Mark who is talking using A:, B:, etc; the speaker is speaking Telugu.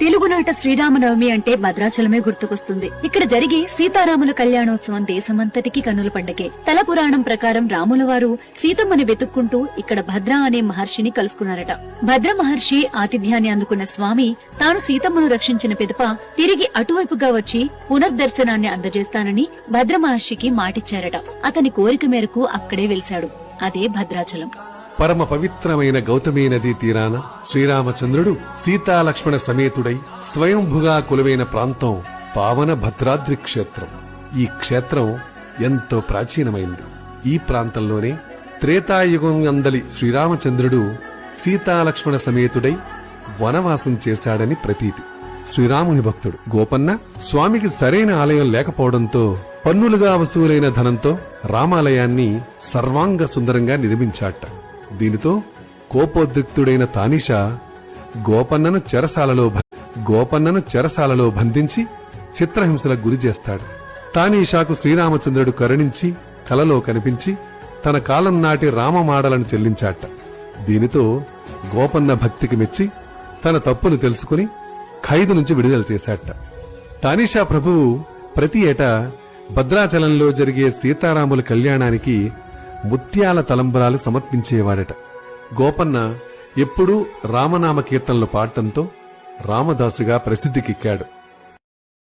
A: తెలుగునాట శ్రీరామనవమి అంటే భద్రాచలమే గుర్తుకొస్తుంది. ఇక్కడ జరిగే సీతారాముల కళ్యాణోత్సవం దేశమంతటికి కన్నుల పండగే. తల పురాణం ప్రకారం రాముల వారు సీతమ్మని వెతుక్కుంటూ ఇక్కడ భద్ర అనే మహర్షిని కలుసుకున్నారట. భద్ర మహర్షి ఆతిథ్యాన్ని అందుకున్న స్వామి తాను సీతమ్మను రక్షించిన పిదప తిరిగి అటువైపుగా వచ్చి పునర్దర్శనాన్ని అందజేస్తానని భద్ర మహర్షికి మాటిచ్చారట. అతని కోరిక మేరకు అక్కడే వెలిశాడు. అదే భద్రాచలం.
B: పరమ పవిత్రమైన గౌతమీ నదీ తీరాన శ్రీరామచంద్రుడు సీతాలక్ష్మణ సమేతుడై స్వయంభుగా కొలువైన ప్రాంతం పావన భద్రాద్రి క్షేత్రం. ఈ క్షేత్రం ఎంతో ప్రాచీనమైంది. ఈ ప్రాంతంలోనే త్రేతాయుగం అందలి శ్రీరామచంద్రుడు సీతాలక్ష్మణ సమేతుడై వనవాసం చేశాడని ప్రతీతి. శ్రీరాముని భక్తుడు గోపన్న స్వామికి సరైన ఆలయం లేకపోవడంతో పన్నులుగా వసూలైన ధనంతో రామాలయాన్ని సర్వాంగ సుందరంగా నిర్మించాట. దీనితో కోపోద్రిక్తుడైన తానీషా గోపన్నను చెరసాలలో బంధించి చిత్రహింసలకు గురి చేస్తాడు. తానీషాకు శ్రీరామచంద్రుడు కరుణించి కలలో కనిపించి తన కాలం నాటి రామమాడలను చెల్లించాట. దీనితో గోపన్న భక్తికి మెచ్చి తన తప్పును తెలుసుకుని ఖైదు నుంచి విడుదల చేశాట. తానీషా ప్రభువు ప్రతి ఏటా భద్రాచలంలో జరిగే సీతారాముల కళ్యాణానికి ముత్యాల తలంబరాలు సమర్పించేవాడట. గోపన్న ఎప్పుడూ రామనామ కీర్తనలు పాడటంతో రామదాసుగా ప్రసిద్ధికెక్కాడు.